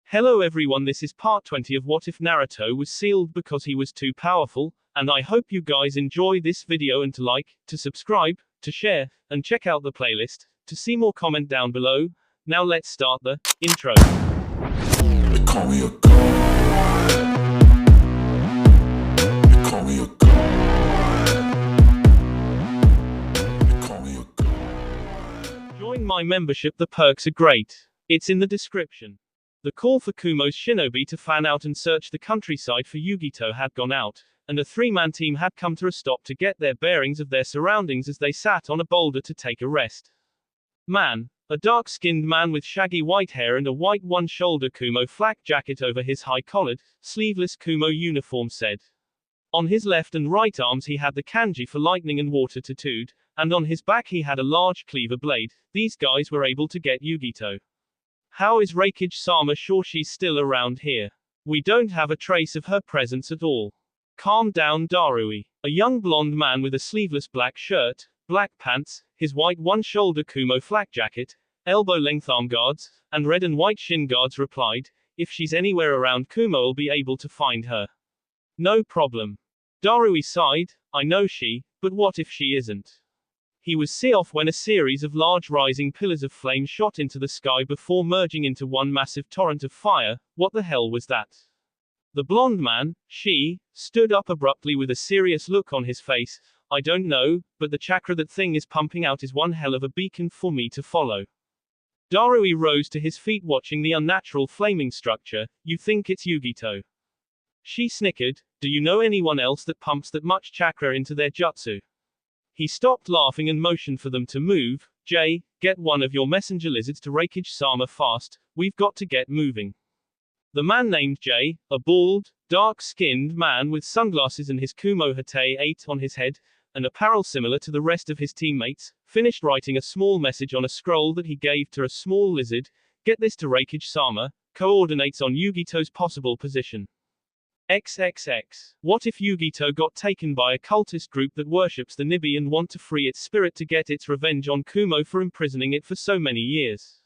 Hello everyone, this is part 20 of What If Naruto was sealed because he was too powerful, and I hope you guys enjoy this video and to like, to subscribe, to share, and check out the playlist. To see more, comment down below. Now let's start the intro. They call me a god. They call me a god. They call me a god. Join my membership, the perks are great. It's in the description. The call for Kumo's shinobi to fan out and search the countryside for Yugito had gone out, and a three-man team had come to a stop to get their bearings of their surroundings as they sat on a boulder to take a rest. Man, a dark-skinned man with shaggy white hair and a white one-shoulder Kumo flak jacket over his high-collared, sleeveless Kumo uniform said. On his left and right arms he had the kanji for lightning and water tattooed, and on his back he had a large cleaver blade. These guys were able to get Yugito. How is Reikage-sama sure she's still around here? We don't have a trace of her presence at all. Calm down, Darui. A young blonde man with a sleeveless black shirt, black pants, his white one-shoulder Kumo flak jacket, elbow-length arm guards, and red and white shin guards replied, if she's anywhere around Kumo I'll be able to find her. No problem. Darui sighed, I know she, but what if she isn't? He was off when a series of large rising pillars of flame shot into the sky before merging into one massive torrent of fire. What the hell was that? The blonde man, she, stood up abruptly with a serious look on his face. I don't know, but the chakra that thing is pumping out is one hell of a beacon for me to follow. Darui rose to his feet watching the unnatural flaming structure. You think it's Yugito? She snickered. Do you know anyone else that pumps that much chakra into their jutsu? He stopped laughing and motioned for them to move. Jay, get one of your messenger lizards to Reikage-sama fast, we've got to get moving. The man named Jay, a bald, dark-skinned man with sunglasses and his Kumo Hatei 8 on his head, an apparel similar to the rest of his teammates, finished writing a small message on a scroll that he gave to a small lizard. Get this to Reikage-sama, coordinates on Yugito's possible position. XXX. What if Yugito got taken by a cultist group that worships the Nibi and want to free its spirit to get its revenge on Kumo for imprisoning it for so many years?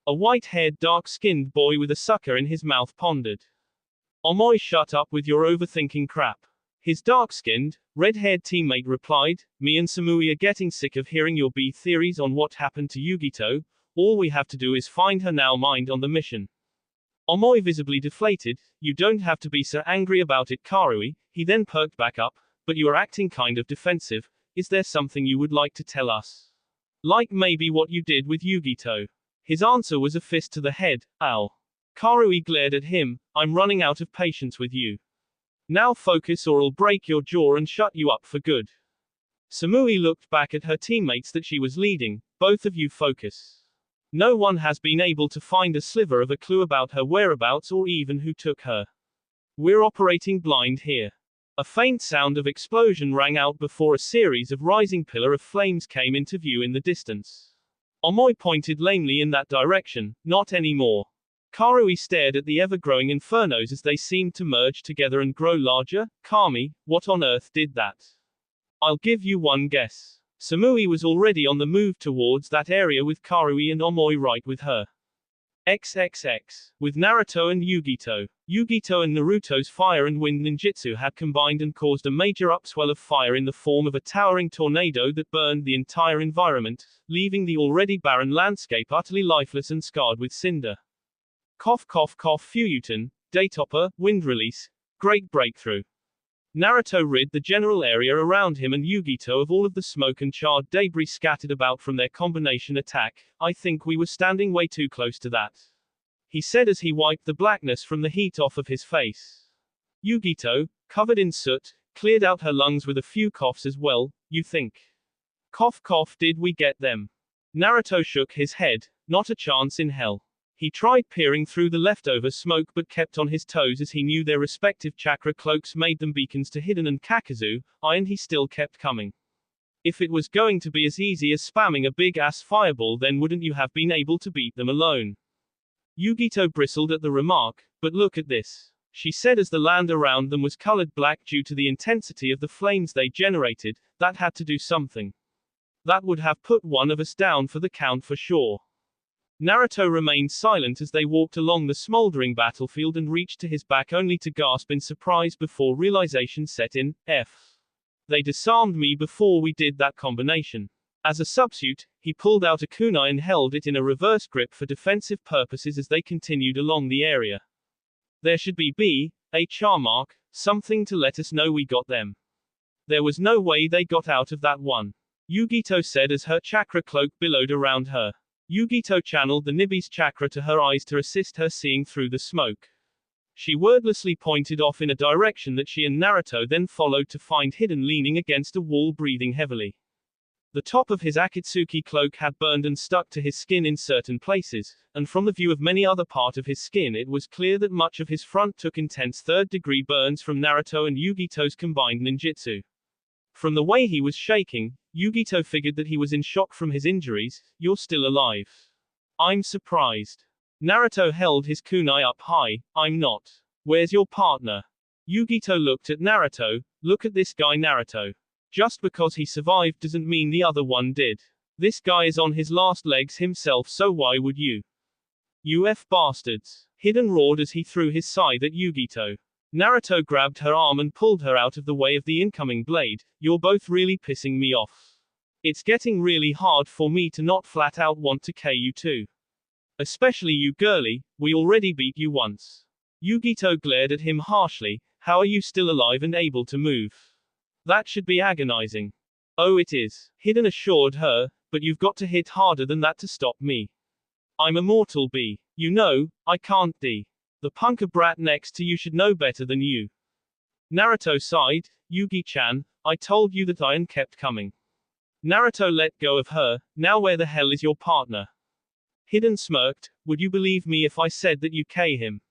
A white-haired dark-skinned boy with a sucker in his mouth pondered. Omoi, shut up with your overthinking crap. His dark-skinned, red-haired teammate replied, me and Samui are getting sick of hearing your B theories on what happened to Yugito. All we have to do is find her now, mind on the mission. Omoi visibly deflated, you don't have to be so angry about it, Karui. He then perked back up, but you are acting kind of defensive. Is there something you would like to tell us? Like maybe what you did with Yugito. His answer was a fist to the head. Ow. Karui glared at him, I'm running out of patience with you. Now focus or I'll break your jaw and shut you up for good. Samui looked back at her teammates that she was leading, both of you focus. No one has been able to find a sliver of a clue about her whereabouts or even who took her. We're operating blind here. A faint sound of explosion rang out before a series of rising pillar of flames came into view in the distance. Omoi pointed lamely in that direction, not anymore. Karui stared at the ever-growing infernos as they seemed to merge together and grow larger. Kami, what on earth did that? I'll give you one guess. Samui was already on the move towards that area with Karui and Omoi right with her. XXX. With Naruto and Yugito. Yugito and Naruto's fire and wind ninjutsu had combined and caused a major upswell of fire in the form of a towering tornado that burned the entire environment, leaving the already barren landscape utterly lifeless and scarred with cinder. Cough cough cough. Fuyuten, Daytopper, wind release. Great breakthrough. Naruto rid the general area around him and Yugito of all of the smoke and charred debris scattered about from their combination attack. I think we were standing way too close to that, he said as he wiped the blackness from the heat off of his face. Yugito, covered in soot, cleared out her lungs with a few coughs as well. You think? Cough cough. Did we get them? Naruto shook his head. Not a chance in hell. He tried peering through the leftover smoke but kept on his toes as he knew their respective chakra cloaks made them beacons to Hiden and Kakazu, and he still kept coming. If it was going to be as easy as spamming a big-ass fireball, then wouldn't you have been able to beat them alone? Yugito bristled at the remark, but look at this, she said as the land around them was colored black due to the intensity of the flames they generated. That had to do something. That would have put one of us down for the count for sure. Naruto remained silent as they walked along the smoldering battlefield and reached to his back only to gasp in surprise before realization set in. They disarmed me before we did that combination. As a substitute, he pulled out a kunai and held it in a reverse grip for defensive purposes as they continued along the area. There should be a char mark, something to let us know we got them. There was no way they got out of that one, Yugito said as her chakra cloak billowed around her. Yugito channeled the Nibi's chakra to her eyes to assist her seeing through the smoke. She wordlessly pointed off in a direction that she and Naruto then followed to find Hiden leaning against a wall breathing heavily. The top of his Akatsuki cloak had burned and stuck to his skin in certain places, and from the view of many other part of his skin it was clear that much of his front took intense third-degree burns from Naruto and Yugito's combined ninjutsu. From the way he was shaking, Yugito figured that he was in shock from his injuries. You're still alive. I'm surprised. Naruto held his kunai up high. I'm not. Where's your partner? Yugito looked at Naruto. Look at this guy Naruto. Just because he survived doesn't mean the other one did. This guy is on his last legs himself, so why would you? You bastards. Hiden roared as he threw his scythe at Yugito. Naruto grabbed her arm and pulled her out of the way of the incoming blade. You're both really pissing me off. It's getting really hard for me to not flat out want to KO you too. Especially you girly, we already beat you once. Yugito glared at him harshly. How are you still alive and able to move? That should be agonizing. Oh, it is, Hiden assured her, but you've got to hit harder than that to stop me. I'm immortal B. You know, I can't D. The punker brat next to you should know better than you. Naruto sighed. Yugi-chan, I told you that Iron kept coming. Naruto let go of her. Now where the hell is your partner? Hiden smirked. Would you believe me if I said that you K him?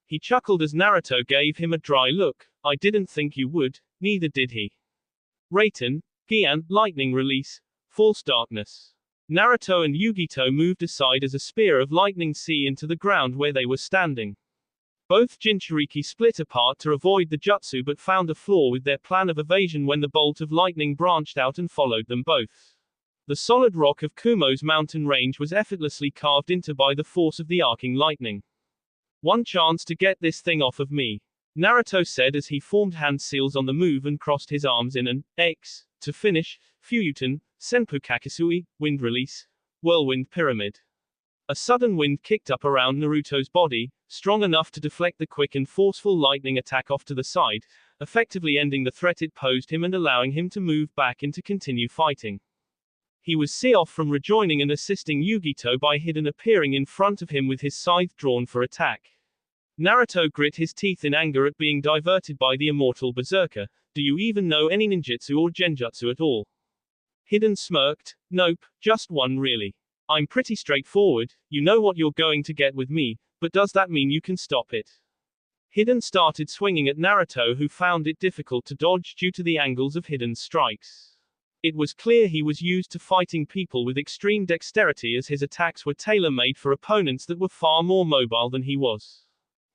He chuckled as Naruto gave him a dry look. I didn't think you would, neither did he. Raiten, Gian, lightning release, false darkness. Naruto and Yugito moved aside as a spear of lightning sea into the ground where they were standing. Both Jinchuriki split apart to avoid the jutsu but found a flaw with their plan of evasion when the bolt of lightning branched out and followed them both. The solid rock of Kumo's mountain range was effortlessly carved into by the force of the arcing lightning. One chance to get this thing off of me, Naruto said as he formed hand seals on the move and crossed his arms in an X to finish. Fuyuten, Senpu Kakisui, wind release, whirlwind pyramid. A sudden wind kicked up around Naruto's body, strong enough to deflect the quick and forceful lightning attack off to the side, effectively ending the threat it posed him and allowing him to move back and to continue fighting. He was off from rejoining and assisting Yugito by Hiden appearing in front of him with his scythe drawn for attack. Naruto grit his teeth in anger at being diverted by the immortal berserker. Do you even know any ninjutsu or genjutsu at all? Hiden smirked. Nope, just one really. I'm pretty straightforward, you know what you're going to get with me, but does that mean you can stop it? Hiden started swinging at Naruto, who found it difficult to dodge due to the angles of Hiden's strikes. It was clear he was used to fighting people with extreme dexterity as his attacks were tailor-made for opponents that were far more mobile than he was.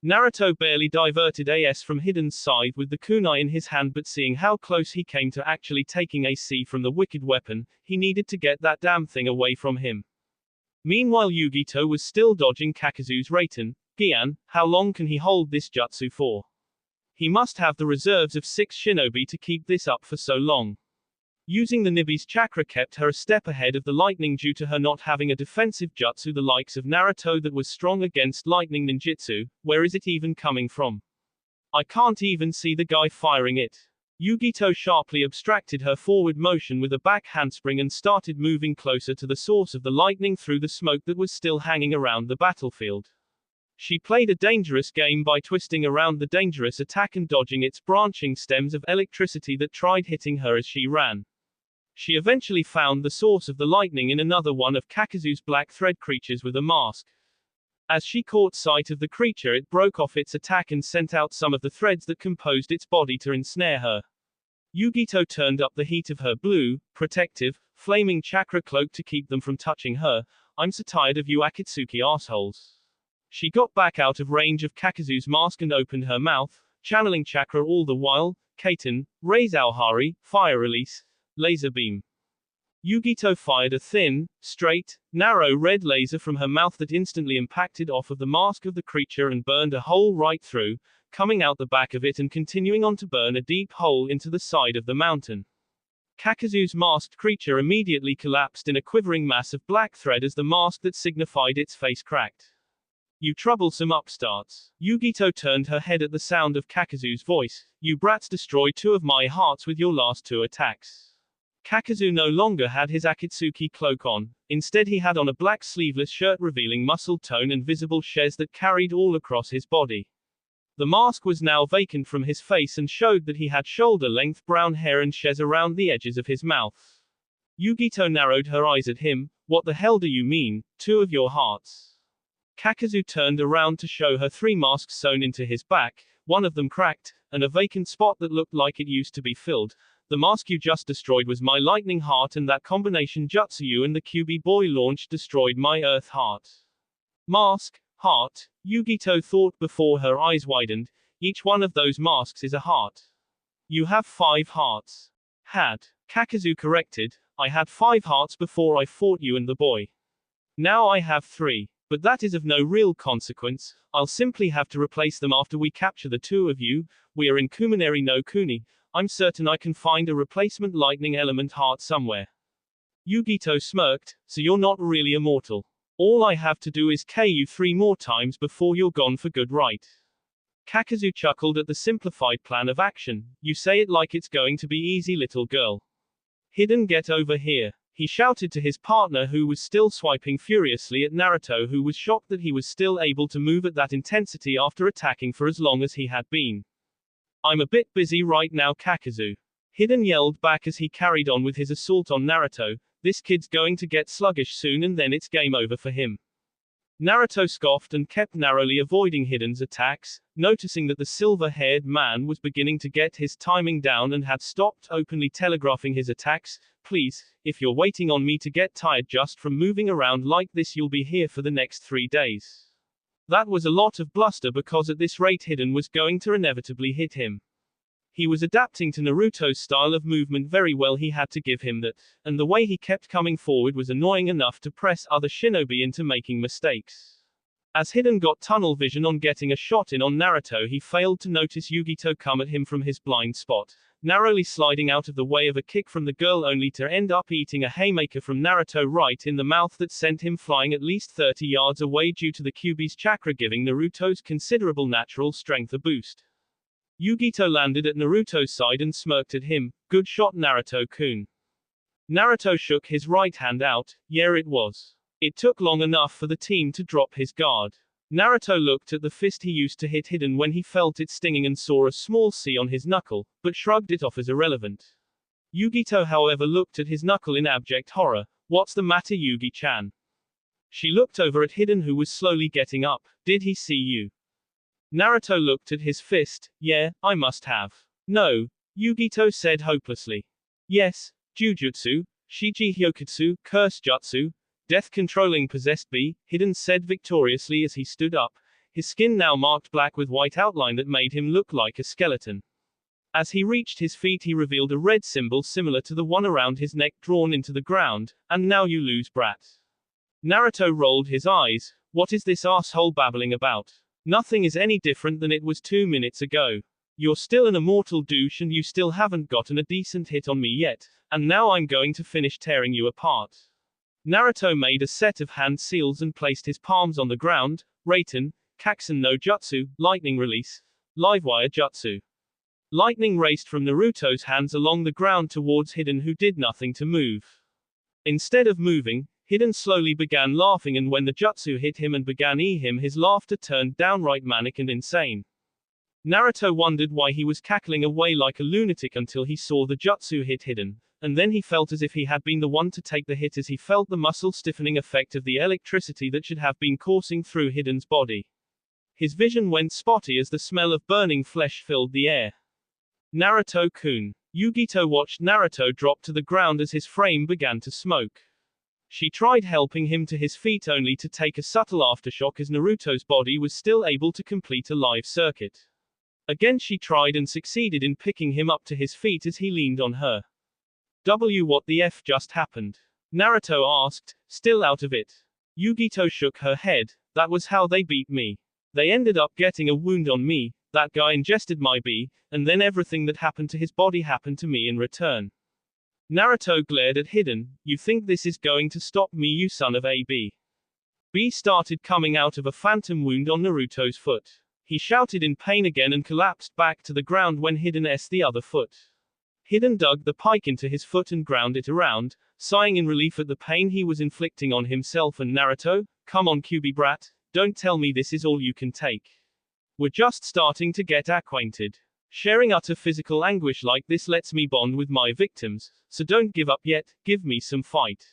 Naruto barely diverted AS from Hiden's side with the kunai in his hand, but seeing how close he came to actually taking AC from the wicked weapon, he needed to get that damn thing away from him. Meanwhile Yugito was still dodging Kakazu's Raiten. Gian, how long can he hold this jutsu for? He must have the reserves of 6 shinobi to keep this up for so long. Using the Nibi's chakra kept her a step ahead of the lightning due to her not having a defensive jutsu the likes of Naruto that was strong against lightning ninjutsu. Where is it even coming from? I can't even see the guy firing it. Yugito sharply abstracted her forward motion with a back handspring and started moving closer to the source of the lightning through the smoke that was still hanging around the battlefield. She played a dangerous game by twisting around the dangerous attack and dodging its branching stems of electricity that tried hitting her as she ran. She eventually found the source of the lightning in another one of Kakazu's black thread creatures with a mask. As she caught sight of the creature, it broke off its attack and sent out some of the threads that composed its body to ensnare her. Yugito turned up the heat of her blue, protective, flaming chakra cloak to keep them from touching her. I'm so tired of you Akatsuki assholes. She got back out of range of Kakazu's mask and opened her mouth, channeling chakra all the while. Kaiten, raise Aohari, fire release, laser beam. Yugito fired a thin, straight, narrow red laser from her mouth that instantly impacted off of the mask of the creature and burned a hole right through, coming out the back of it and continuing on to burn a deep hole into the side of the mountain. Kakazu's masked creature immediately collapsed in a quivering mass of black thread as the mask that signified its face cracked. You troublesome upstarts. Yugito turned her head at the sound of Kakazu's voice. You brats destroyed 2 of my hearts with your last 2 attacks. Kakazu no longer had his Akatsuki cloak on, instead he had on a black sleeveless shirt revealing muscle tone and visible shes that carried all across his body. The mask was now vacant from his face and showed that he had shoulder-length brown hair and shes around the edges of his mouth. Yugito narrowed her eyes at him. What the hell do you mean, 2 of your hearts? Kakazu turned around to show her 3 masks sewn into his back, 1 of them cracked, and a vacant spot that looked like it used to be filled. The mask you just destroyed was my lightning heart, and that combination jutsu you and the QB boy launched destroyed my earth heart. Mask, heart, Yugito thought before her eyes widened. Each one of those masks is a heart. You have 5 hearts. Had. Kakazu corrected. I had 5 hearts before I fought you and the boy. Now I have 3. But that is of no real consequence. I'll simply have to replace them after we capture the 2 of you. We are in Kumineri no Kuni. I'm certain I can find a replacement lightning element heart somewhere. Yugito smirked. So you're not really immortal. All I have to do is KO you 3 more times before you're gone for good, right? Kakazu chuckled at the simplified plan of action. You say it like it's going to be easy, little girl. Hidden, get over here. He shouted to his partner, who was still swiping furiously at Naruto, who was shocked that he was still able to move at that intensity after attacking for as long as he had been. I'm a bit busy right now, Kakazu. Hidden yelled back as he carried on with his assault on Naruto. This kid's going to get sluggish soon and then it's game over for him. Naruto scoffed and kept narrowly avoiding Hidden's attacks, noticing that the silver-haired man was beginning to get his timing down and had stopped openly telegraphing his attacks. Please, if you're waiting on me to get tired just from moving around like this, you'll be here for the next 3 days. That was a lot of bluster because at this rate Hidden was going to inevitably hit him. He was adapting to Naruto's style of movement very well, he had to give him that, and the way he kept coming forward was annoying enough to press other shinobi into making mistakes. As Hidden got tunnel vision on getting a shot in on Naruto, he failed to notice Yugito come at him from his blind spot, narrowly sliding out of the way of a kick from the girl only to end up eating a haymaker from Naruto right in the mouth that sent him flying at least 30 yards away due to the Kyuubi's chakra giving Naruto's considerable natural strength a boost. Yugito landed at Naruto's side and smirked at him. Good shot, Naruto-kun. Naruto shook his right hand out. Yeah, it was. It took long enough for the team to drop his guard. Naruto looked at the fist he used to hit Hidden when he felt it stinging and saw a small C on his knuckle, but shrugged it off as irrelevant. Yugito, however, looked at his knuckle in abject horror. What's the matter, Yugi-chan? She looked over at Hidden, who was slowly getting up. Did he see you? Naruto looked at his fist. Yeah, I must have. No, Yugito said hopelessly. Yes, Jujutsu, Shiji Hyokutsu, Curse Jutsu, Death Controlling Possessed B, Hidden said victoriously as he stood up, his skin now marked black with white outline that made him look like a skeleton. As he reached his feet, he revealed a red symbol similar to the one around his neck drawn into the ground. And now you lose, brat. Naruto rolled his eyes. What is this asshole babbling about? Nothing is any different than it was 2 minutes ago. You're still an immortal douche and you still haven't gotten a decent hit on me yet, and now I'm going to finish tearing you apart. Naruto made a set of hand seals and placed his palms on the ground. Raiten, Kaksen no Jutsu, Lightning Release, Livewire Jutsu. Lightning raced from Naruto's hands along the ground towards Hidden, who did nothing to move. Instead of moving, Hidden slowly began laughing, and when the jutsu hit him and began him, his laughter turned downright manic and insane. Naruto wondered why he was cackling away like a lunatic until he saw the jutsu hit Hidden, and then he felt as if he had been the one to take the hit as he felt the muscle stiffening effect of the electricity that should have been coursing through Hidden's body. His vision went spotty as the smell of burning flesh filled the air. Naruto-kun. Yugito watched Naruto drop to the ground as his frame began to smoke. She tried helping him to his feet only to take a subtle aftershock as Naruto's body was still able to complete a live circuit. Again she tried and succeeded in picking him up to his feet as he leaned on her. What the F just happened? Naruto asked, still out of it. Yugito shook her head, that was how they beat me. They ended up getting a wound on me, that guy ingested my B, and then everything that happened to his body happened to me in return. Naruto glared at Hiden, you think this is going to stop me, you son of a B? B started coming out of a phantom wound on Naruto's foot. He shouted in pain again and collapsed back to the ground when Hiden's the other foot. Hiden dug the pike into his foot and ground it around, sighing in relief at the pain he was inflicting on himself and Naruto. Come on Kyuubi brat, don't tell me this is all you can take. We're just starting to get acquainted. Sharing utter physical anguish like this lets me bond with my victims, so don't give up yet, give me some fight.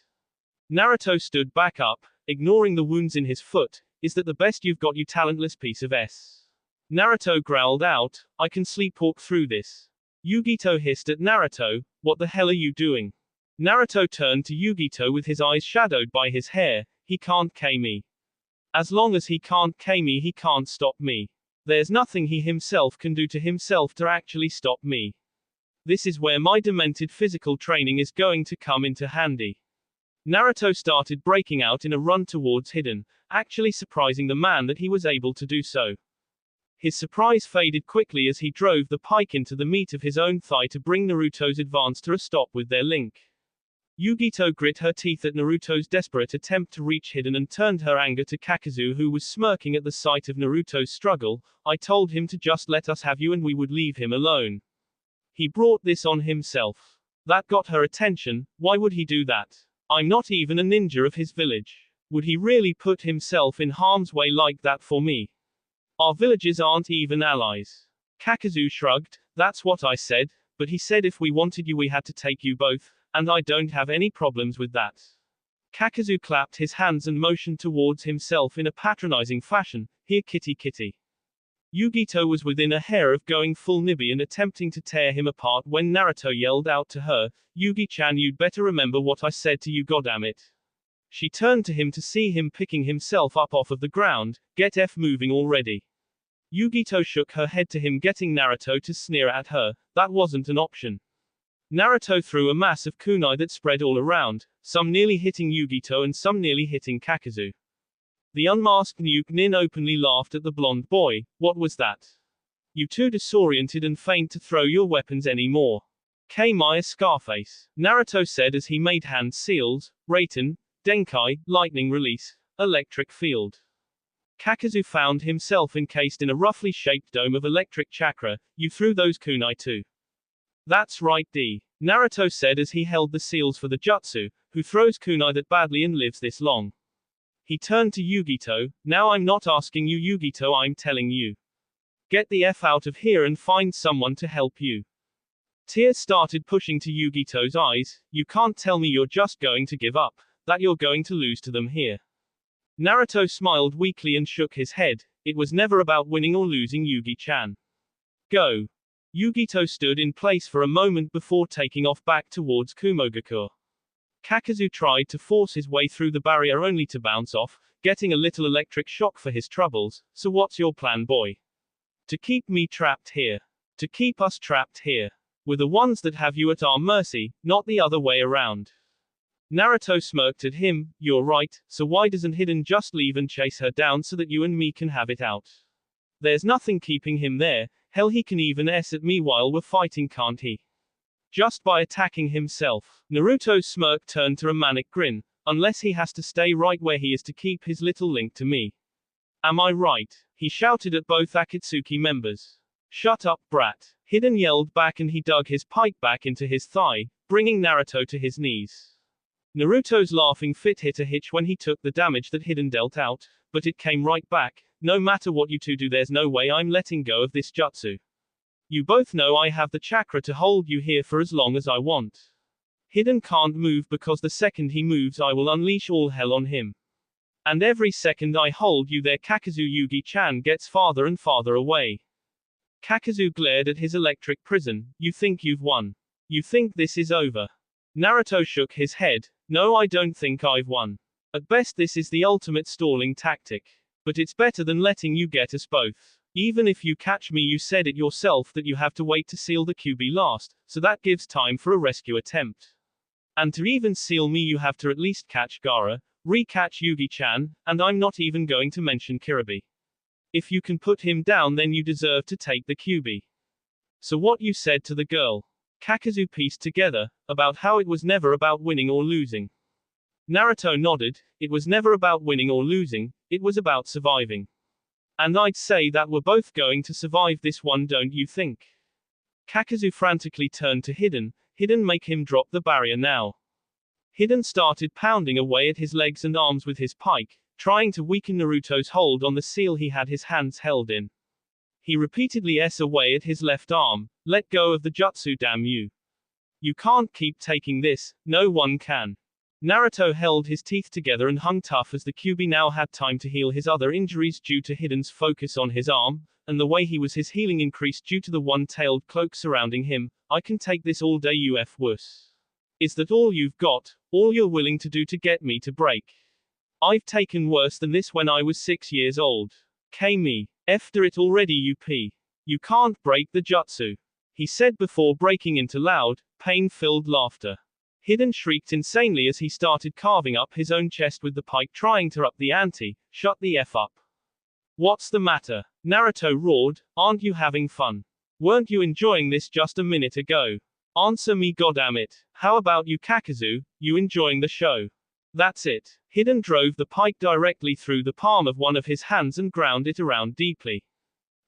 Naruto stood back up, ignoring the wounds in his foot. Is that the best you've got, you talentless piece of S? Naruto growled out, I can sleepwalk through this. Yugito hissed at Naruto, what the hell are you doing? Naruto turned to Yugito with his eyes shadowed by his hair, he can't K me. As long as he can't K me, he can't stop me. There's nothing he himself can do to himself to actually stop me. This is where my demented physical training is going to come into handy. Naruto started breaking out in a run towards Hiden, actually surprising the man that he was able to do so. His surprise faded quickly as he drove the pike into the meat of his own thigh to bring Naruto's advance to a stop with their link. Yugito grit her teeth at Naruto's desperate attempt to reach Hiden and turned her anger to Kakazu, who was smirking at the sight of Naruto's struggle. I told him to just let us have you and we would leave him alone. He brought this on himself. That got her attention. Why would he do that? I'm not even a ninja of his village. Would he really put himself in harm's way like that for me? Our villages aren't even allies. Kakazu shrugged, that's what I said, but he said if we wanted you we had to take you both, and I don't have any problems with that. Kakazu clapped his hands and motioned towards himself in a patronizing fashion, here kitty kitty. Yugito was within a hair of going full Nibby and attempting to tear him apart when Naruto yelled out to her, Yugi-chan, you'd better remember what I said to you, goddammit. She turned to him to see him picking himself up off of the ground, get F moving already. Yugito shook her head to him, getting Naruto to sneer at her, that wasn't an option. Naruto threw a mass of kunai that spread all around, some nearly hitting Yugito and some nearly hitting Kakazu. The unmasked Nuke Nin openly laughed at the blonde boy, what was that? You too disoriented and faint to throw your weapons anymore. K-Maya Scarface. Naruto said as he made hand seals, Raiten, Denkai, lightning release, electric field. Kakazu found himself encased in a roughly shaped dome of electric chakra, you threw those kunai too. That's right D. Naruto said as he held the seals for the jutsu, who throws kunai that badly and lives this long. He turned to Yugito, now I'm not asking you Yugito, I'm telling you. Get the F out of here and find someone to help you. Tears started pushing to Yugito's eyes, you can't tell me you're just going to give up, that you're going to lose to them here. Naruto smiled weakly and shook his head, it was never about winning or losing Yugi-chan. Go. Yugito stood in place for a moment before taking off back towards Kumogakur. Kakazu tried to force his way through the barrier only to bounce off, getting a little electric shock for his troubles. So what's your plan, boy? To keep me trapped here. To keep us trapped here. We're the ones that have you at our mercy, not the other way around. Naruto smirked at him, you're right, so why doesn't Hiden just leave and chase her down so that you and me can have it out? There's nothing keeping him there, hell he can even S at me while we're fighting, can't he? Just by attacking himself. Naruto's smirk turned to a manic grin, unless he has to stay right where he is to keep his little link to me. Am I right? He shouted at both Akatsuki members. Shut up, brat. Hiden yelled back and he dug his pike back into his thigh, bringing Naruto to his knees. Naruto's laughing fit hit a hitch when he took the damage that Hiden dealt out, but it came right back. No matter what you two do, there's no way I'm letting go of this jutsu. You both know I have the chakra to hold you here for as long as I want. Hiden can't move because the second he moves I will unleash all hell on him. And every second I hold you there, Kakazu, Yugi-chan gets farther and farther away. Kakazu glared at his electric prison, you think you've won? You think this is over? Naruto shook his head, no, I don't think I've won. At best this is the ultimate stalling tactic. But it's better than letting you get us both. Even if you catch me, you said it yourself that you have to wait to seal the QB last, so that gives time for a rescue attempt. And to even seal me you have to at least catch Gaara, re-catch Yugi-chan, and I'm not even going to mention Kiribi. If you can put him down then you deserve to take the QB. So what you said to the girl. Kakazu pieced together, about how it was never about winning or losing. Naruto nodded, it was never about winning or losing, it was about surviving. And I'd say that we're both going to survive this one, don't you think? Kakazu frantically turned to Hiden, make him drop the barrier now. Hiden started pounding away at his legs and arms with his pike, trying to weaken Naruto's hold on the seal he had his hands held in. He repeatedly s away at his left arm, let go of the jutsu, damn you. You can't keep taking this, no one can. Naruto held his teeth together and hung tough as the QB now had time to heal his other injuries due to Hiden's focus on his arm, and the way he was his healing increased due to the one-tailed cloak surrounding him. I can take this all day, uf wuss. Is that all you've got, all you're willing to do to get me to break? I've taken worse than this when I was 6 years old. Me. After it already up. You can't break the jutsu. He said before breaking into loud, pain-filled laughter. Hiden shrieked insanely as he started carving up his own chest with the pike trying to up the ante. Shut the F up. What's the matter? Naruto roared, aren't you having fun? Weren't you enjoying this just a minute ago? Answer me, goddammit. How about you, Kakazu, you enjoying the show? That's it. Hiden drove the pike directly through the palm of one of his hands and ground it around deeply.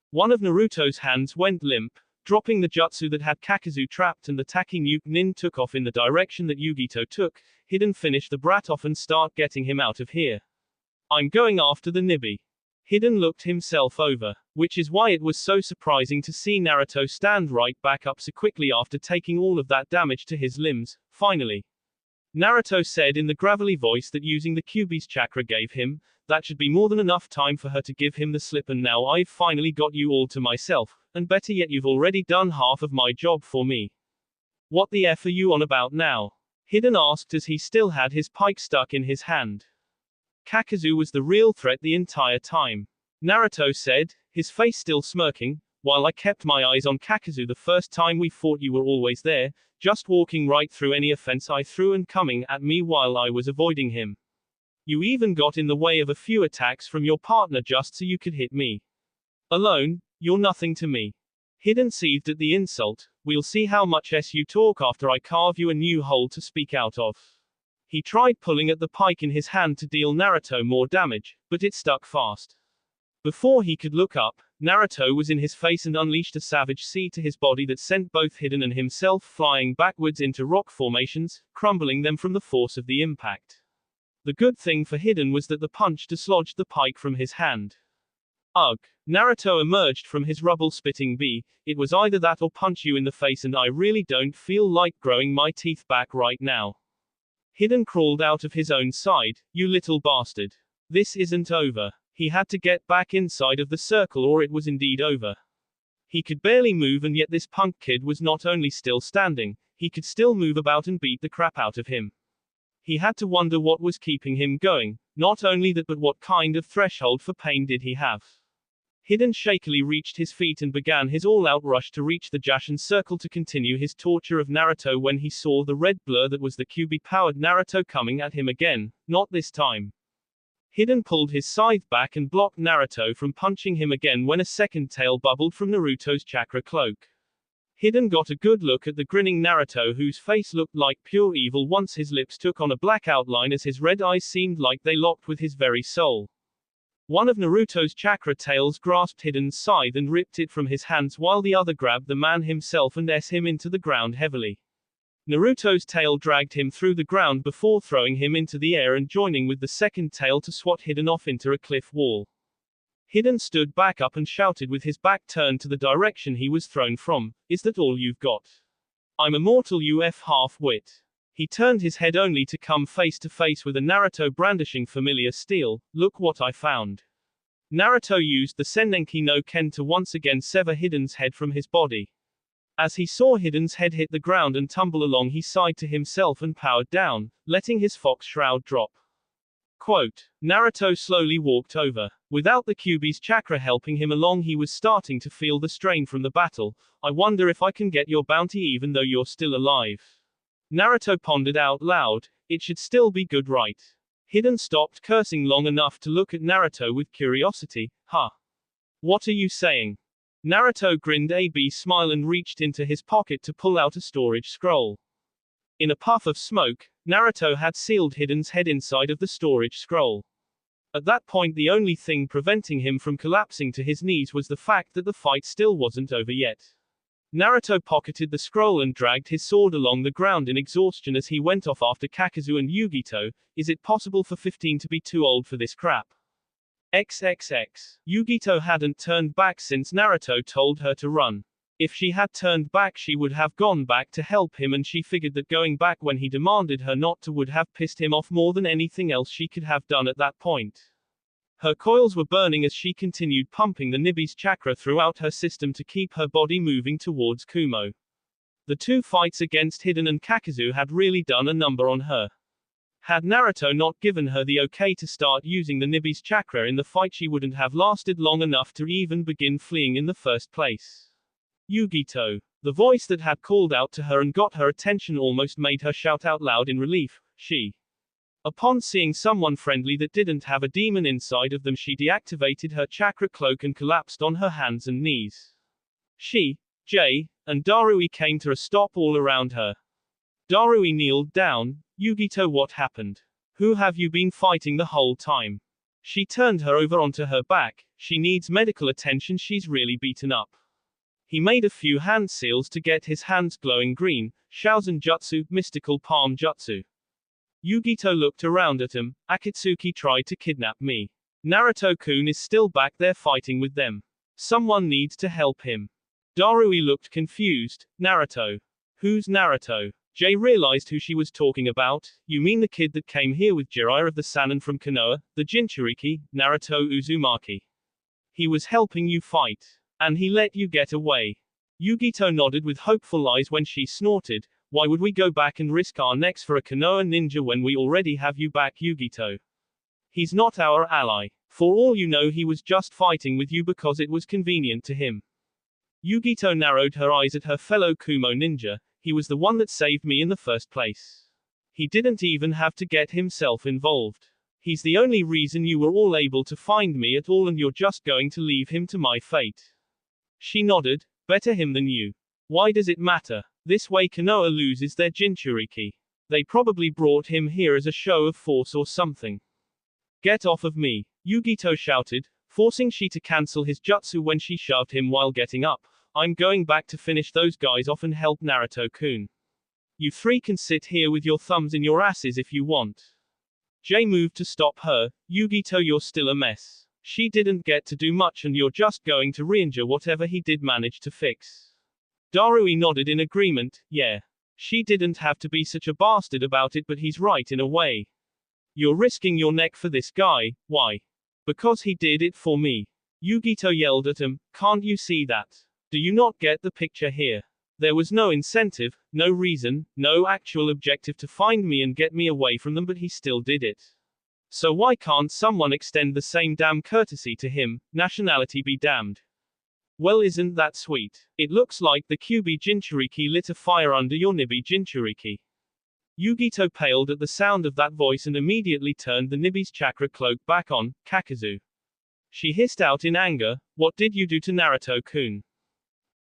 One of Naruto's hands went limp, dropping the jutsu that had Kakazu trapped, and the Taki Nuke Nin took off in the direction that Yugito took. Hiden finished the brat off and start getting him out of here. I'm going after the Nibi. Hiden looked himself over, which is why it was so surprising to see Naruto stand right back up so quickly after taking all of that damage to his limbs. Finally, Naruto said in the gravelly voice that using the Kyuubi's chakra gave him, that should be more than enough time for her to give him the slip, and now I've finally got you all to myself, and better yet you've already done half of my job for me. What the F are you on about now? Hiden asked as he still had his pike stuck in his hand. Kakazu was the real threat the entire time. Naruto said, his face still smirking, while I kept my eyes on Kakazu the first time we fought you were always there, just walking right through any offense I threw and coming at me while I was avoiding him. You even got in the way of a few attacks from your partner just so you could hit me. Alone, you're nothing to me. Hiden seethed at the insult. We'll see how much you talk after I carve you a new hole to speak out of. He tried pulling at the pike in his hand to deal Naruto more damage, but it stuck fast. Before he could look up, Naruto was in his face and unleashed a savage sea to his body that sent both Hiden and himself flying backwards into rock formations, crumbling them from the force of the impact. The good thing for Hiden was that the punch dislodged the pike from his hand. Ugh. Naruto emerged from his rubble-spitting bee. It was either that or punch you in the face, and I really don't feel like growing my teeth back right now. Hiden crawled out of his own side. You little bastard. This isn't over. He had to get back inside of the circle or it was indeed over. He could barely move, and yet this punk kid was not only still standing, he could still move about and beat the crap out of him. He had to wonder what was keeping him going. Not only that, but what kind of threshold for pain did he have? Hiden shakily reached his feet and began his all-out rush to reach the Jashin circle to continue his torture of Naruto when he saw the red blur that was the QB-powered Naruto coming at him again, not this time. Hiden pulled his scythe back and blocked Naruto from punching him again when a second tail bubbled from Naruto's chakra cloak. Hiden got a good look at the grinning Naruto, whose face looked like pure evil once his lips took on a black outline as his red eyes seemed like they locked with his very soul. One of Naruto's chakra tails grasped Hiden's scythe and ripped it from his hands while the other grabbed the man himself and him into the ground heavily. Naruto's tail dragged him through the ground before throwing him into the air and joining with the second tail to swat Hiden off into a cliff wall. Hiden stood back up and shouted with his back turned to the direction he was thrown from, "Is that all you've got? I'm immortal, you half-wit." He turned his head only to come face to face with a Naruto brandishing familiar steel. "Look what I found." Naruto used the Sennenki no Ken to once again sever Hiden's head from his body. As he saw Hiden's head hit the ground and tumble along, he sighed to himself and powered down, letting his fox shroud drop. Quote, Naruto slowly walked over. Without the Kyuubi's chakra helping him along, he was starting to feel the strain from the battle. "I wonder if I can get your bounty even though you're still alive." Naruto pondered out loud, it should still be good, right? Hiden stopped cursing long enough to look at Naruto with curiosity. Huh? What are you saying? Naruto grinned a smile and reached into his pocket to pull out a storage scroll. In a puff of smoke, Naruto had sealed Hiden's head inside of the storage scroll. At that point, the only thing preventing him from collapsing to his knees was the fact that the fight still wasn't over yet. Naruto pocketed the scroll and dragged his sword along the ground in exhaustion as he went off after Kakazu and Yugito. Is it possible for 15 to be too old for this crap? XXX. Yugito hadn't turned back since Naruto told her to run. If she had turned back, she would have gone back to help him, and she figured that going back when he demanded her not to would have pissed him off more than anything else she could have done at that point. Her coils were burning as she continued pumping the Nibi's chakra throughout her system to keep her body moving towards Kumo. The two fights against Hiden and Kakazu had really done a number on her. Had Naruto not given her the okay to start using the Nibi's chakra in the fight, she wouldn't have lasted long enough to even begin fleeing in the first place. Yugito. The voice that had called out to her and got her attention almost made her shout out loud in relief. Upon seeing someone friendly that didn't have a demon inside of them, she deactivated her chakra cloak and collapsed on her hands and knees. Jay, and Darui came to a stop all around her. Darui kneeled down. Yugito, what happened? Who have you been fighting the whole time? She turned her over onto her back. She needs medical attention, she's really beaten up. He made a few hand seals to get his hands glowing green. Shaozen Jutsu, mystical palm jutsu. Yugito looked around at him. Akatsuki tried to kidnap me. Naruto-kun is still back there fighting with them. Someone needs to help him. Darui looked confused. Naruto. Who's Naruto? Jay realized who she was talking about. You mean the kid that came here with Jiraiya of the Sannin from Konoha, the Jinchuriki, Naruto Uzumaki. He was helping you fight. And he let you get away. Yugito nodded with hopeful eyes when she snorted. Why would we go back and risk our necks for a Konoha ninja when we already have you back, Yugito? He's not our ally. For all you know, he was just fighting with you because it was convenient to him. Yugito narrowed her eyes at her fellow Kumo ninja. He was the one that saved me in the first place. He didn't even have to get himself involved. He's the only reason you were all able to find me at all, and you're just going to leave him to my fate. She nodded. Better him than you. Why does it matter? This way Konoha loses their Jinchuriki. They probably brought him here as a show of force or something. Get off of me, Yugito shouted, forcing Shi to cancel his jutsu when she shoved him while getting up. I'm going back to finish those guys off and help Naruto-kun. You three can sit here with your thumbs in your asses if you want. Jay moved to stop her. Yugito, you're still a mess. She didn't get to do much and you're just going to re-injure whatever he did manage to fix. Darui nodded in agreement. Yeah. She didn't have to be such a bastard about it, but he's right in a way. You're risking your neck for this guy. Why? Because he did it for me. Yugito yelled at him. Can't you see that? Do you not get the picture here? There was no incentive, no reason, no actual objective to find me and get me away from them, but he still did it. So why can't someone extend the same damn courtesy to him? Nationality be damned. Well, isn't that sweet? It looks like the Kyuubi Jinchuriki lit a fire under your Nibi Jinchuriki. Yugito paled at the sound of that voice and immediately turned the Nibi's chakra cloak back on. Kakazu. She hissed out in anger. What did you do to Naruto-kun?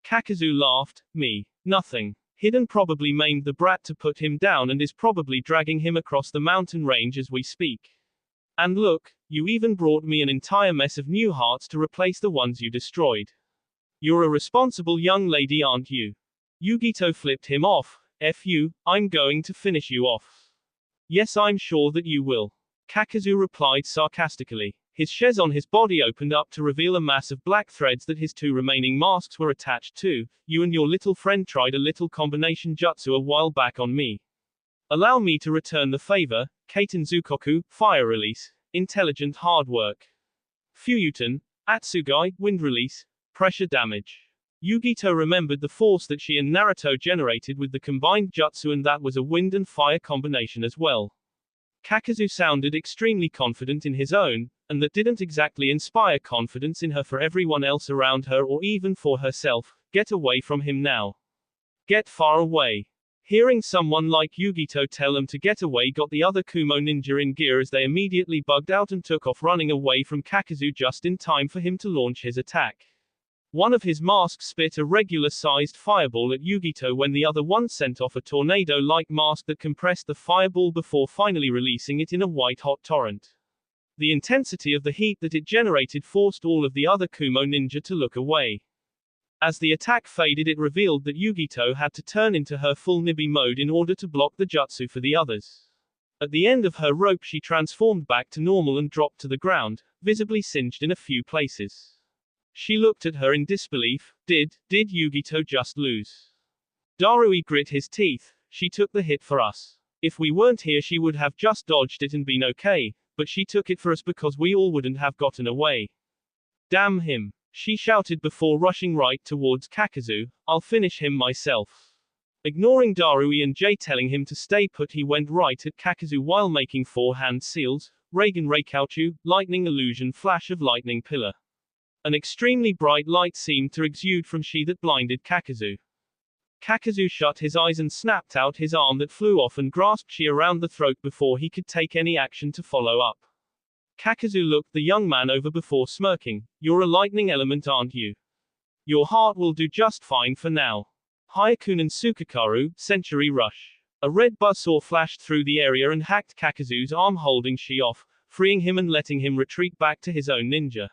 Kakazu laughed. Me. Nothing. Hiden probably maimed the brat to put him down and is probably dragging him across the mountain range as we speak. And look, you even brought me an entire mess of new hearts to replace the ones you destroyed. You're a responsible young lady, aren't you? Yugito flipped him off. F you, I'm going to finish you off. Yes, I'm sure that you will. Kakazu replied sarcastically. His chaise on his body opened up to reveal a mass of black threads that his two remaining masks were attached to. You and your little friend tried a little combination jutsu a while back on me. Allow me to return the favor. Kaiten Zukoku, fire release. Intelligent hard work. Fuyuten, Atsugai, wind release. Pressure damage. Yugito remembered the force that she and Naruto generated with the combined jutsu, and that was a wind and fire combination as well. Kakazu sounded extremely confident in his own, and that didn't exactly inspire confidence in her for everyone else around her or even for herself. Get away from him now. Get far away. Hearing someone like Yugito tell them to get away got the other Kumo ninja in gear as they immediately bugged out and took off running away from Kakuzu just in time for him to launch his attack. One of his masks spit a regular-sized fireball at Yugito when the other one sent off a tornado-like mask that compressed the fireball before finally releasing it in a white-hot torrent. The intensity of the heat that it generated forced all of the other Kumo ninja to look away. As the attack faded, it revealed that Yugito had to turn into her full Nibi mode in order to block the jutsu for the others. At the end of her rope, she transformed back to normal and dropped to the ground, visibly singed in a few places. She looked at her in disbelief. Did Yugito just lose? Darui grit his teeth. She took the hit for us. If we weren't here, she would have just dodged it and been okay, but she took it for us because we all wouldn't have gotten away. Damn him, she shouted before rushing right towards Kakuzu. I'll finish him myself. Ignoring Darui and Jay telling him to stay put, he went right at Kakuzu while making four-hand seals, Reigen Reikouchu, lightning illusion flash of lightning pillar. An extremely bright light seemed to exude from she that blinded Kakuzu. Kakuzu shut his eyes and snapped out his arm that flew off and grasped she around the throat before he could take any action to follow up. Kakuzu looked the young man over before smirking. You're a lightning element, aren't you? Your heart will do just fine for now. Hyakunin Sukakaru, Century Rush. A red buzzsaw flashed through the area and hacked Kakuzu's arm, holding she off, freeing him and letting him retreat back to his own ninja.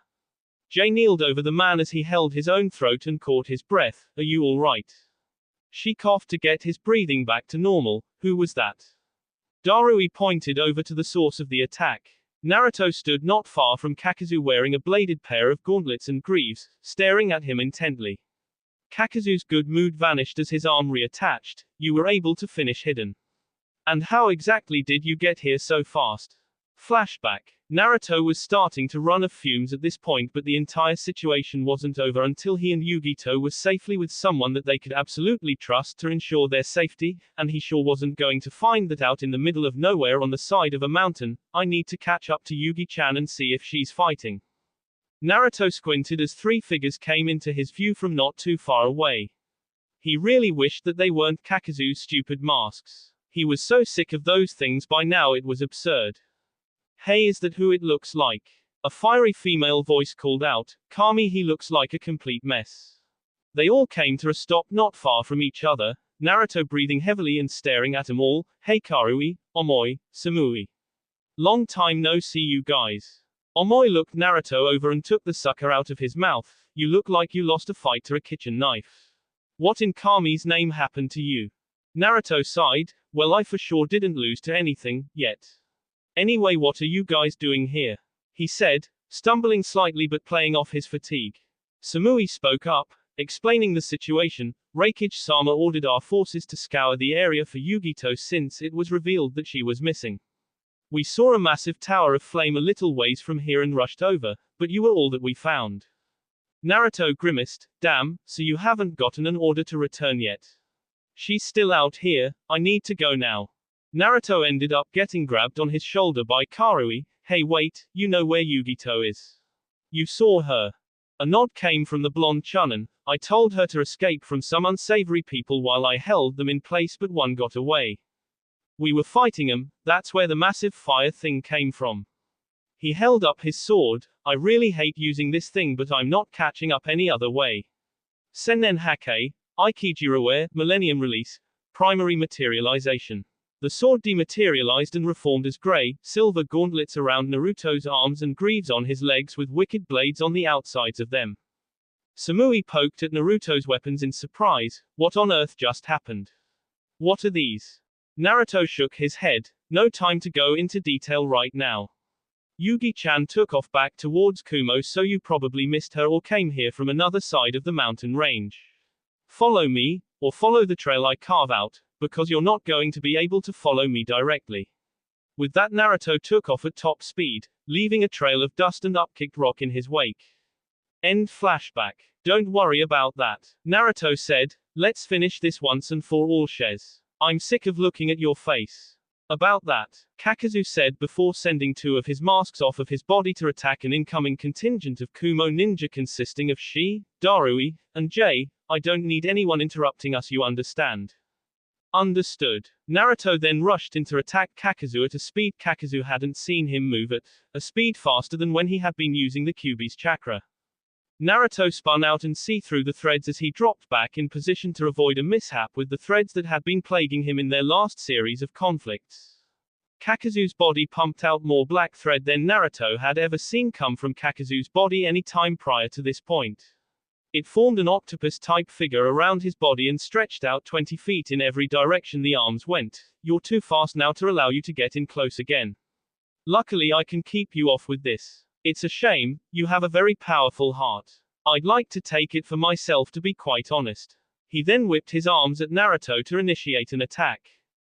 Jay kneeled over the man as he held his own throat and caught his breath. Are you all right? She coughed to get his breathing back to normal. Who was that? Darui pointed over to the source of the attack. Naruto stood not far from Kakuzu wearing a bladed pair of gauntlets and greaves, staring at him intently. Kakuzu's good mood vanished as his arm reattached. You were able to finish hidden. And how exactly did you get here so fast? Flashback. Naruto was starting to run off fumes at this point, but the entire situation wasn't over until he and Yugito were safely with someone that they could absolutely trust to ensure their safety, and he sure wasn't going to find that out in the middle of nowhere on the side of a mountain. I need to catch up to Yugi-chan and see if she's fighting. Naruto squinted as three figures came into his view from not too far away. He really wished that they weren't Kakuzu's stupid masks. He was so sick of those things by now it was absurd. Hey, is that who it looks like? A fiery female voice called out. Kami, he looks like a complete mess. They all came to a stop not far from each other, Naruto breathing heavily and staring at them all. Hey Karui, Omoi, Samui. Long time no see you guys. Omoi looked Naruto over and took the sucker out of his mouth. You look like you lost a fight to a kitchen knife. What in Kami's name happened to you? Naruto sighed. Well, I for sure didn't lose to anything, yet. Anyway, what are you guys doing here? He said, stumbling slightly but playing off his fatigue. Samui spoke up, explaining the situation. Reikage-sama ordered our forces to scour the area for Yugito since it was revealed that she was missing. We saw a massive tower of flame a little ways from here and rushed over, but you were all that we found. Naruto grimaced. Damn, so you haven't gotten an order to return yet. She's still out here, I need to go now. Naruto ended up getting grabbed on his shoulder by Karui. Hey wait, you know where Yugito is. You saw her. A nod came from the blonde Chunin. I told her to escape from some unsavory people while I held them in place, but one got away. We were fighting them, that's where the massive fire thing came from. He held up his sword. I really hate using this thing, but I'm not catching up any other way. Sennen Hake, Aikijirawe, Millennium Release, Primary Materialization. The sword dematerialized and reformed as gray, silver gauntlets around Naruto's arms and greaves on his legs with wicked blades on the outsides of them. Samui poked at Naruto's weapons in surprise. What on earth just happened? What are these? Naruto shook his head. No time to go into detail right now. Yugi-chan took off back towards Kumo, so you probably missed her or came here from another side of the mountain range. Follow me, or follow the trail I carve out, because you're not going to be able to follow me directly. With that, Naruto took off at top speed, leaving a trail of dust and upkicked rock in his wake. End flashback. Don't worry about that. Naruto said, let's finish this once and for all, Shez. I'm sick of looking at your face. About that, Kakuzu said before sending two of his masks off of his body to attack an incoming contingent of Kumo ninja consisting of Shi, Darui, and Jay. I don't need anyone interrupting us, you understand. Understood. Naruto then rushed in to attack Kakazu at a speed Kakazu hadn't seen him move at, a speed faster than when he had been using the Kyuubi's chakra. Naruto spun out and see through the threads as he dropped back in position to avoid a mishap with the threads that had been plaguing him in their last series of conflicts. Kakazu's body pumped out more black thread than Naruto had ever seen come from Kakazu's body any time prior to this point. It formed an octopus-type figure around his body and stretched out 20 feet in every direction the arms went. You're too fast now to allow you to get in close again. Luckily I can keep you off with this. It's a shame, you have a very powerful heart. I'd like to take it for myself to be quite honest. He then whipped his arms at Naruto to initiate an attack.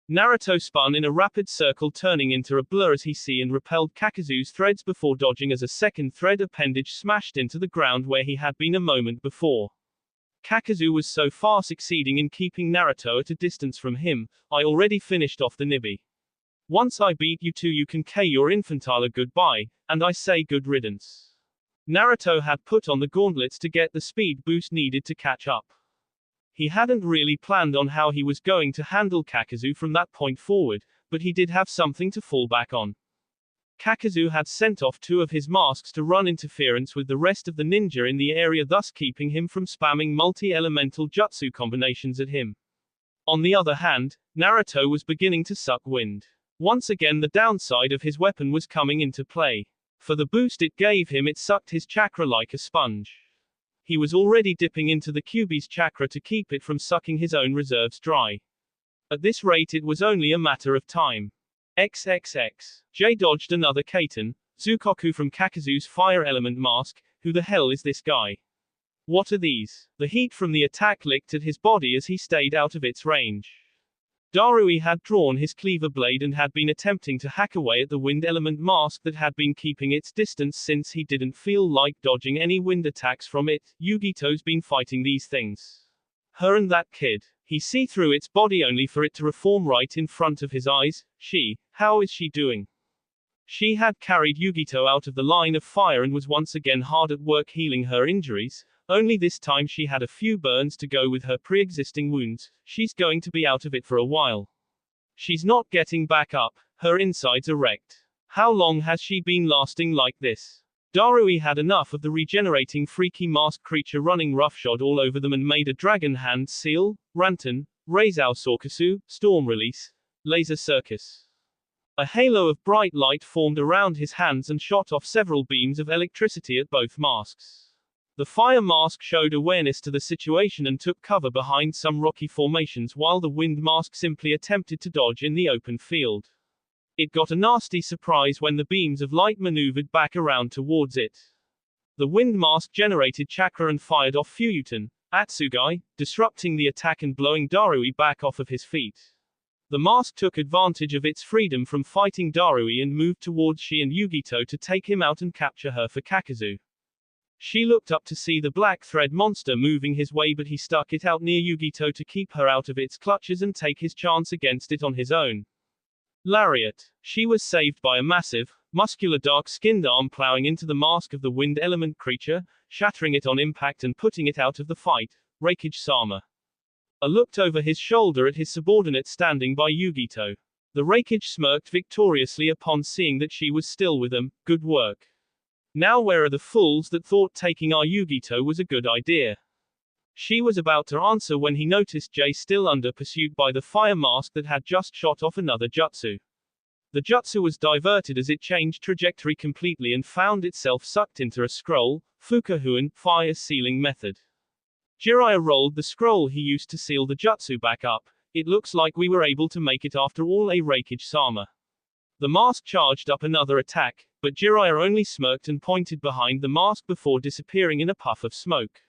Naruto spun in a rapid circle turning into a blur as he see and repelled Kakazu's threads before dodging as a second thread appendage smashed into the ground where he had been a moment before. Kakazu was so far succeeding in keeping Naruto at a distance from him. I already finished off the Nibi. Once I beat you two you can K your infantile goodbye, and I say good riddance. Naruto had put on the gauntlets to get the speed boost needed to catch up. He hadn't really planned on how he was going to handle Kakazu from that point forward, but he did have something to fall back on. Kakazu had sent off two of his masks to run interference with the rest of the ninja in the area, thus keeping him from spamming multi-elemental jutsu combinations at him. On the other hand, Naruto was beginning to suck wind. Once again the downside of his weapon was coming into play. For the boost it gave him, it sucked his chakra like a sponge. He was already dipping into the Kyuubi's chakra to keep it from sucking his own reserves dry. At this rate it was only a matter of time. XXX. Jay dodged another Kaiten, Zukoku from Kakazu's fire element mask. Who the hell is this guy? What are these? The heat from the attack licked at his body as he stayed out of its range. Darui had drawn his cleaver blade and had been attempting to hack away at the wind element mask that had been keeping its distance since he didn't feel like dodging any wind attacks from it. Yugito's been fighting these things. Her and that kid. He see through its body only for it to reform right in front of his eyes. How is she doing? She had carried Yugito out of the line of fire and was once again hard at work healing her injuries. Only this time she had a few burns to go with her pre-existing wounds. She's going to be out of it for a while. She's not getting back up, her insides are wrecked. How long has she been lasting like this? Darui had enough of the regenerating freaky masked creature running roughshod all over them and made a dragon hand seal, Ranton, Reizao Sorkasu, Storm Release, Laser Circus. A halo of bright light formed around his hands and shot off several beams of electricity at both masks. The fire mask showed awareness to the situation and took cover behind some rocky formations while the wind mask simply attempted to dodge in the open field. It got a nasty surprise when the beams of light maneuvered back around towards it. The wind mask generated chakra and fired off Fuyuten, Atsugai, disrupting the attack and blowing Darui back off of his feet. The mask took advantage of its freedom from fighting Darui and moved towards Shi and Yugito to take him out and capture her for Kakazu. She looked up to see the black thread monster moving his way, but he stuck it out near Yugito to keep her out of its clutches and take his chance against it on his own. Lariat. She was saved by a massive, muscular dark-skinned arm plowing into the mask of the wind element creature, shattering it on impact and putting it out of the fight. Reikage Sama. A looked over his shoulder at his subordinate standing by Yugito. The Reikage smirked victoriously upon seeing that she was still with them. Good work. Now where are the fools that thought taking our Yugito was a good idea? She was about to answer when he noticed Jay still under pursuit by the fire mask that had just shot off another jutsu. The jutsu was diverted as it changed trajectory completely and found itself sucked into a scroll, Fukahuan, fire sealing method. Jiraiya rolled the scroll he used to seal the jutsu back up. It looks like we were able to make it after all, a Reikage Sama. The mask charged up another attack, but Jiraiya only smirked and pointed behind the mask before disappearing in a puff of smoke.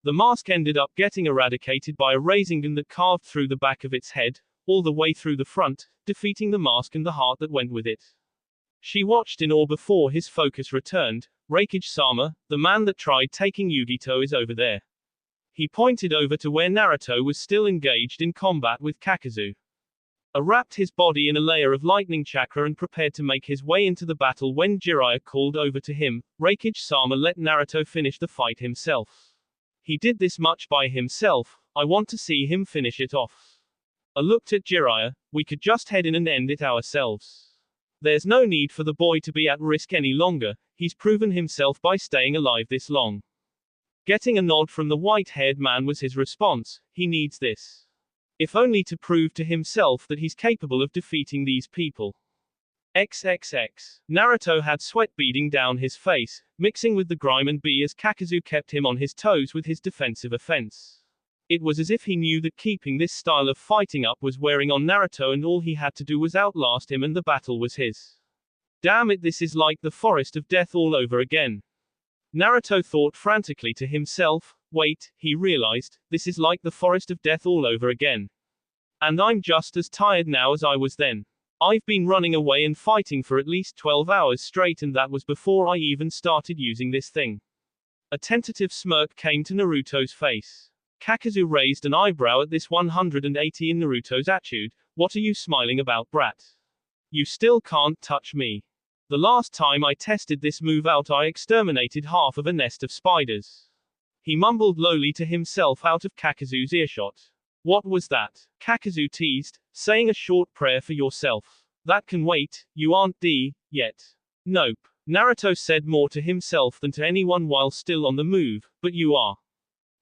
The mask ended up getting eradicated by a Rasengan that carved through the back of its head, all the way through the front, defeating the mask and the heart that went with it. She watched in awe before his focus returned. Reikage Sama, the man that tried taking Yugito, is over there. He pointed over to where Naruto was still engaged in combat with Kakazu. Wrapped his body in a layer of lightning chakra and prepared to make his way into the battle when Jiraiya called over to him. Reikage Sama let Naruto finish the fight himself. He did this much by himself. I want to see him finish it off. I looked at Jiraiya. We could just head in and end it ourselves. There's no need for the boy to be at risk any longer, he's proven himself by staying alive this long. Getting a nod from the white-haired man was his response, he needs this. If only to prove to himself that he's capable of defeating these people. XXX. Naruto had sweat beading down his face, mixing with the grime and bee as Kakazu kept him on his toes with his defensive offense. It was as if he knew that keeping this style of fighting up was wearing on Naruto and all he had to do was outlast him and the battle was his. Damn it, this is like the forest of death all over again. Naruto thought frantically to himself, wait, he realized, this is like the forest of death all over again. And I'm just as tired now as I was then. I've been running away and fighting for at least 12 hours straight and that was before I even started using this thing. A tentative smirk came to Naruto's face. Kakazu raised an eyebrow at this 180 in Naruto's attitude. What are you smiling about, brat? You still can't touch me. The last time I tested this move out I exterminated half of a nest of spiders. He mumbled lowly to himself out of Kakazu's earshot. What was that? Kakazu teased, saying a short prayer for yourself. That can wait, you aren't D yet. Nope. Naruto said more to himself than to anyone while still on the move, but you are.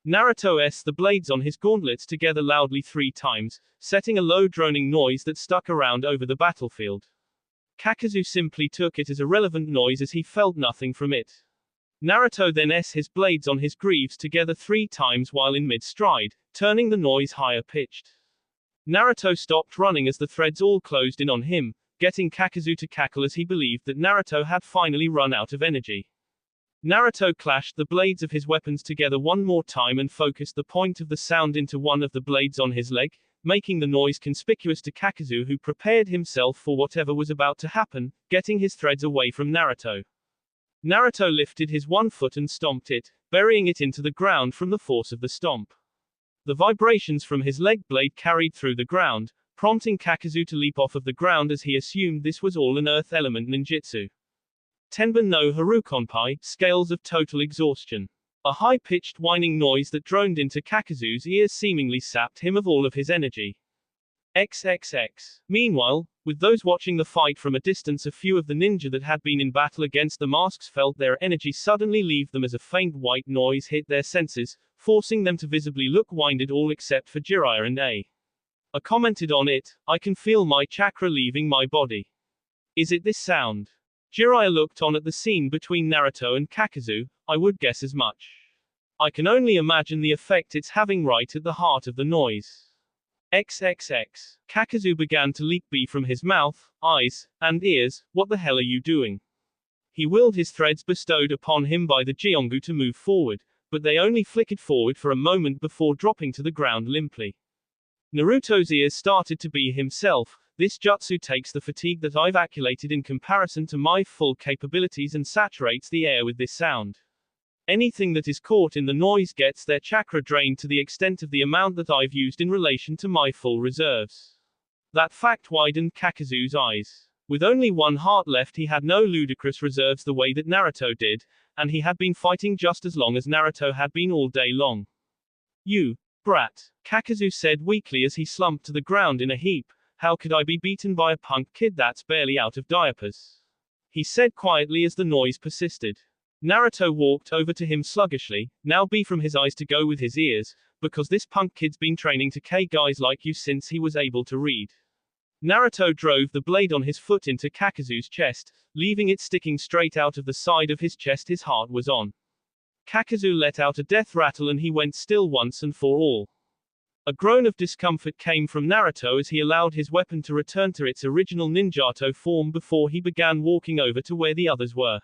Naruto s the blades on his gauntlets together loudly 3 times, setting a low droning noise that stuck around over the battlefield. Kakazu simply took it as a relevant noise as he felt nothing from it. Naruto then s his blades on his greaves together 3 times while in mid-stride, turning the noise higher pitched. Naruto stopped running as the threads all closed in on him, getting Kakazu to cackle as he believed that Naruto had finally run out of energy. Naruto clashed the blades of his weapons together one more time and focused the point of the sound into one of the blades on his leg, making the noise conspicuous to Kakazu who prepared himself for whatever was about to happen, getting his threads away from Naruto. Naruto lifted his one foot and stomped it, burying it into the ground from the force of the stomp. The vibrations from his leg blade carried through the ground, prompting Kakazu to leap off of the ground as he assumed this was all an earth element ninjutsu. Tenban no Harukonpai, scales of total exhaustion. A high-pitched whining noise that droned into Kakazu's ears seemingly sapped him of all of his energy. XXX. Meanwhile, with those watching the fight from a distance, a few of the ninja that had been in battle against the masks felt their energy suddenly leave them as a faint white noise hit their senses, forcing them to visibly look winded all except for Jiraiya and A. I commented on it, I can feel my chakra leaving my body. Is it this sound? Jiraiya looked on at the scene between Naruto and Kakazu, I would guess as much. I can only imagine the effect it's having right at the heart of the noise. XXX. Kakazu began to leak bee from his mouth, eyes, and ears. What the hell are you doing? He willed his threads bestowed upon him by the Gyeongu to move forward, but they only flickered forward for a moment before dropping to the ground limply. Naruto's ears started to be himself. This jutsu takes the fatigue that I've accumulated in comparison to my full capabilities and saturates the air with this sound. Anything that is caught in the noise gets their chakra drained to the extent of the amount that I've used in relation to my full reserves. That fact widened Kakazu's eyes. With only one heart left, he had no ludicrous reserves the way that Naruto did, and he had been fighting just as long as Naruto had been all day long. You brat, Kakazu said weakly as he slumped to the ground in a heap. How could I be beaten by a punk kid that's barely out of diapers? He said quietly as the noise persisted. Naruto walked over to him sluggishly, now bee from his eyes to go with his ears, because this punk kid's been training to K guys like you since he was able to read. Naruto drove the blade on his foot into Kakazu's chest, leaving it sticking straight out of the side of his chest his heart was on. Kakazu let out a death rattle and he went still once and for all. A groan of discomfort came from Naruto as he allowed his weapon to return to its original ninjato form before he began walking over to where the others were.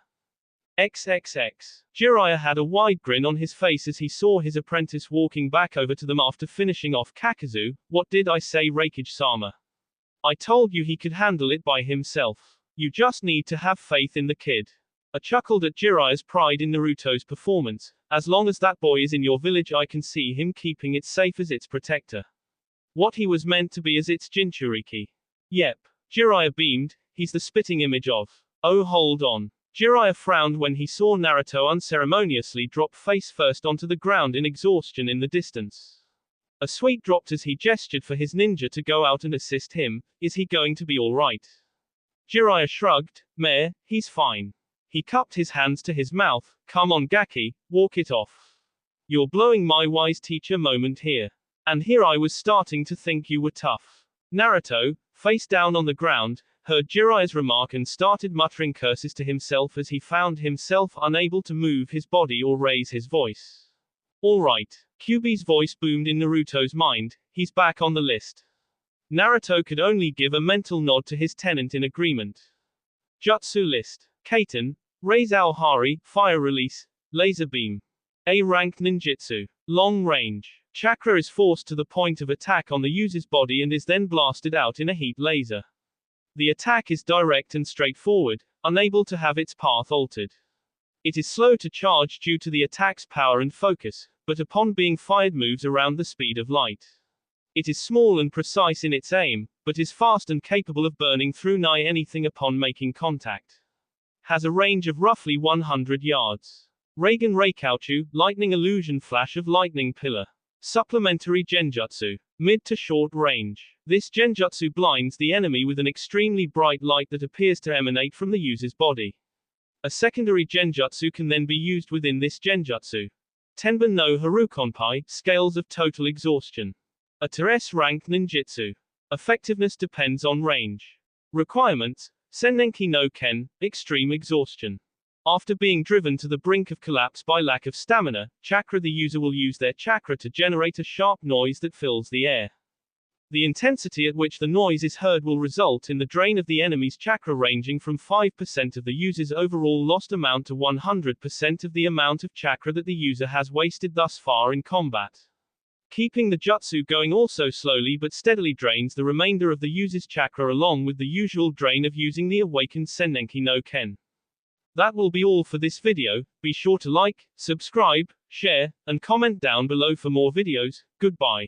XXX. Jiraiya had a wide grin on his face as he saw his apprentice walking back over to them after finishing off Kakazu. What did I say, Raikage-sama? I told you he could handle it by himself. You just need to have faith in the kid. I chuckled at Jiraiya's pride in Naruto's performance. As long as that boy is in your village, I can see him keeping it safe as its protector. What he was meant to be as its Jinchuriki. Yep. Jiraiya beamed. He's the spitting image of. Oh, hold on. Jiraiya frowned when he saw Naruto unceremoniously drop face first onto the ground in exhaustion in the distance. A sweat dropped as he gestured for his ninja to go out and assist him. Is he going to be alright? Jiraiya shrugged. Meh, he's fine. He cupped his hands to his mouth. Come on Gaki, walk it off. You're blowing my wise teacher moment here. And here I was starting to think you were tough. Naruto, face down on the ground, heard Jiraiya's remark and started muttering curses to himself as he found himself unable to move his body or raise his voice. Alright. Kyuubi's voice boomed in Naruto's mind. He's back on the list. Naruto could only give a mental nod to his tenant in agreement. Jutsu list. Kaiten, Raise Aohari, Fire Release, Laser Beam. A-ranked ninjutsu. Long range. Chakra is forced to the point of attack on the user's body and is then blasted out in a heat laser. The attack is direct and straightforward, unable to have its path altered. It is slow to charge due to the attack's power and focus, but upon being fired moves around the speed of light. It is small and precise in its aim, but is fast and capable of burning through nigh anything upon making contact. Has a range of roughly 100 yards. Reigen Reikouchu, Lightning Illusion Flash of Lightning Pillar. Supplementary Genjutsu. Mid to short range. This genjutsu blinds the enemy with an extremely bright light that appears to emanate from the user's body. A secondary genjutsu can then be used within this genjutsu. Tenbin no Harukonpai, Scales of Total Exhaustion. A Terrace-ranked ninjutsu. Effectiveness depends on range. Requirements: Sennenki no Ken, Extreme Exhaustion. After being driven to the brink of collapse by lack of stamina, chakra, the user will use their chakra to generate a sharp noise that fills the air. The intensity at which the noise is heard will result in the drain of the enemy's chakra, ranging from 5% of the user's overall lost amount to 100% of the amount of chakra that the user has wasted thus far in combat. Keeping the jutsu going also slowly but steadily drains the remainder of the user's chakra, along with the usual drain of using the awakened Sennenki no Ken. That will be all for this video. Be sure to like, subscribe, share, and comment down below for more videos. Goodbye.